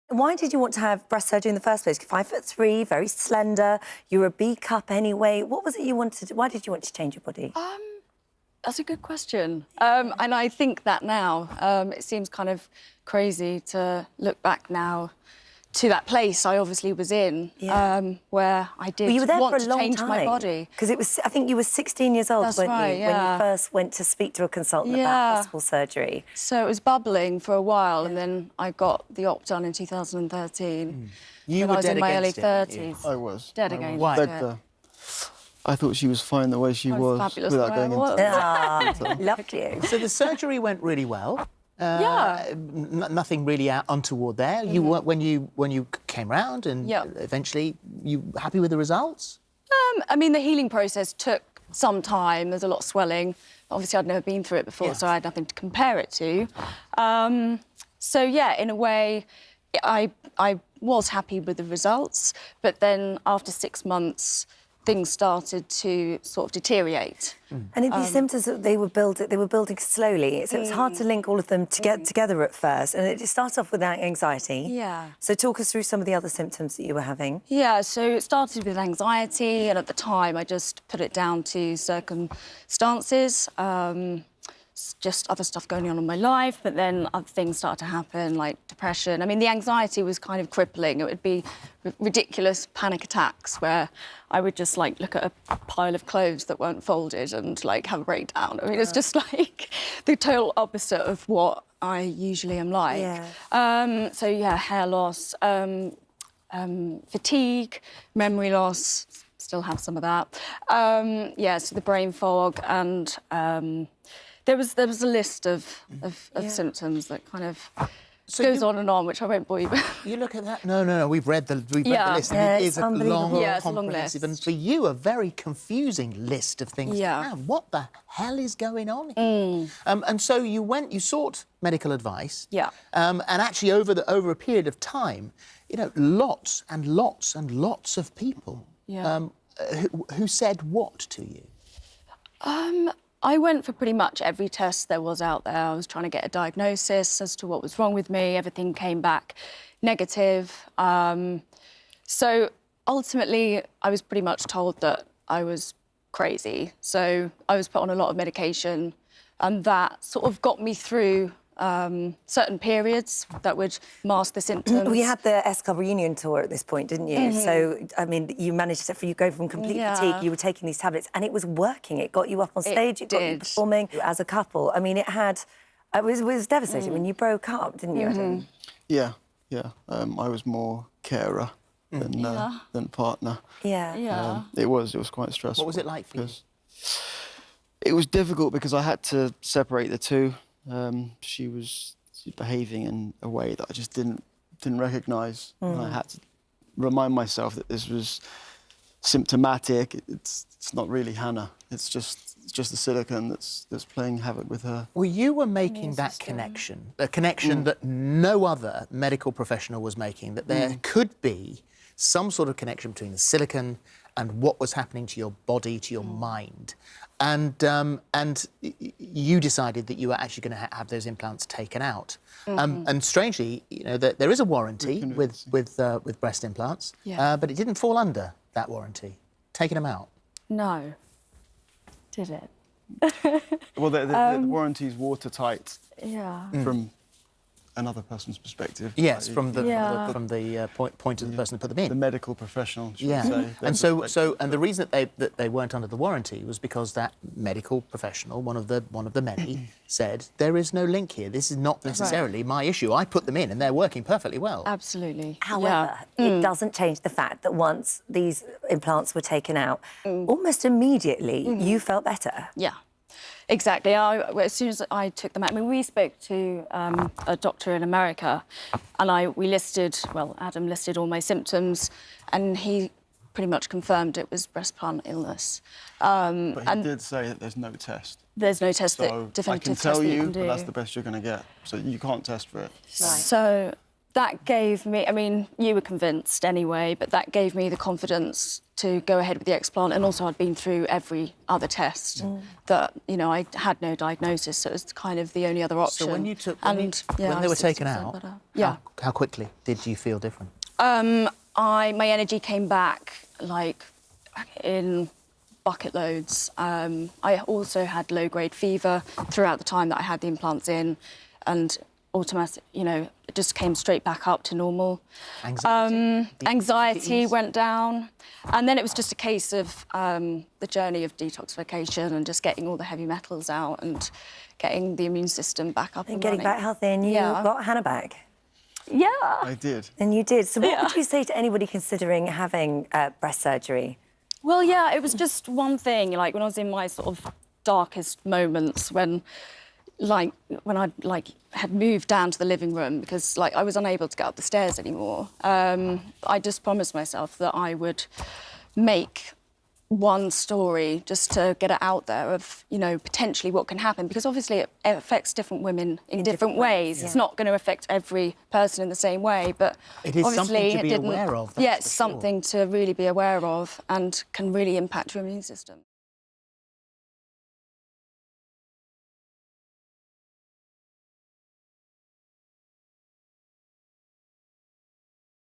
Why did you want to have breast surgery in the first place? 5'3", very slender. You were a B cup anyway. What was it you wanted to do? Why did you want to change your body? That's a good question. And I think that now. It seems kind of crazy to look back now to that place I obviously was in, where I did you were there want for a to long change time. my body. Because it was, I think you were 16 years old, That's weren't right, you, when you first went to speak to a consultant about possible surgery. So it was bubbling for a while, and then I got the op done in 2013. You when were I was dead in my early against it, 30s. I was. Dead against Why? it. I thought she was fine the way she was Fabulous without the way going I into... was. Loved you. So the surgery went really well. Nothing really untoward there. You were, when you came round and eventually you happy with the results? I mean, the healing process took some time. There's a lot of swelling. Obviously, I'd never been through it before, so I had nothing to compare it to. So, yeah, in a way, I was happy with the results, but then after 6 months, things started to sort of deteriorate. And these symptoms, they were building slowly, so it's hard to link all of them together at first. And it started off with anxiety. Yeah. So talk us through some of the other symptoms that you were having. Yeah, so it started with anxiety, and at the time I just put it down to circumstances, just other stuff going on in my life, but then other things started to happen, like depression. I mean, the anxiety was kind of crippling. It would be ridiculous panic attacks where I would just, like, look at a pile of clothes that weren't folded and, like, have a breakdown. I mean, it's just, like, the total opposite of what I usually am like. Yeah. So, yeah, hair loss, fatigue, memory loss, still have some of that. Yeah, so the brain fog, and there was a list of symptoms that kind of goes on and on, which I won't bore you with. You look at that. No. We've read the list. And it is a long, comprehensive, and for you, a very confusing list of things. Yeah. Man, what the hell is going on here? And so you sought medical advice. Yeah. And actually, over a period of time, you know, lots and lots and lots of people. Yeah. Who said what to you? I went for pretty much every test there was out there. I was trying to get a diagnosis as to what was wrong with me. Everything came back negative. So ultimately, I was pretty much told that I was crazy. So I was put on a lot of medication, and that sort of got me through certain periods that would mask the symptoms. Well, you had the S-Club reunion tour at this point, didn't you? So, I mean, you managed to go from complete fatigue, you were taking these tablets, and it was working. It got you up on stage, it got you performing as a couple. I mean, it was devastating when you broke up, didn't you, Adam? Yeah. I was more carer than partner. Yeah. It was quite stressful. What was it like for you? It was difficult because I had to separate the two. She was behaving in a way that I just didn't recognise. And I had to remind myself that this was symptomatic. It's not really Hannah. It's just the silicone that's playing havoc with her. Well, you were making that connection, a connection that no other medical professional was making, that there could be some sort of connection between the silicone and what was happening to your body, to your mind. And you decided that you were actually going to have those implants taken out. And strangely, you know, there is a warranty with breast implants, but it didn't fall under that warranty. Taking them out. No. Did it? Well, the warranty's watertight. Yeah. From another person's perspective. Yes, from the point of the person who put them in. The medical professional, should yeah. say. And the reason that they weren't under the warranty was because that medical professional, one of the many, said there is no link here. This is not necessarily my issue. I put them in and they're working perfectly well. Absolutely. However, it doesn't change the fact that once these implants were taken out, almost immediately you felt better. Yeah. Exactly. As soon as I took them out, I mean, we spoke to a doctor in America, and Adam listed all my symptoms, and he pretty much confirmed it was breast plant illness. But he did say that there's no test. There's no test, so definitive test that you can do. but that's the best you're going to get. So you can't test for it. Right. So that gave me, I mean, you were convinced anyway, but that gave me the confidence to go ahead with the explant, and also I'd been through every other test that, you know, I had no diagnosis, so it was kind of the only other option. So when you took, when they were taken out, yeah. how quickly did you feel different? My energy came back, like, in bucket loads. I also had low-grade fever throughout the time that I had the implants in, and automatic, you know, it just came straight back up to normal. Anxiety? Anxiety went down, and then it was just a case of the journey of detoxification and just getting all the heavy metals out and getting the immune system back up and getting running. back healthy, and you got Hannah back. Yeah. I did. And you did. So what would you say to anybody considering having breast surgery? Well, yeah, it was just one thing, like, when I was in my sort of darkest moments, when I had moved down to the living room because, like, I was unable to get up the stairs anymore. I just promised myself that I would make one story just to get it out there of, you know, potentially what can happen, because obviously it affects different women in different ways. Yeah. It's not going to affect every person in the same way, but it is obviously something to be aware of. Yeah, it's something to really be aware of and can really impact your immune system.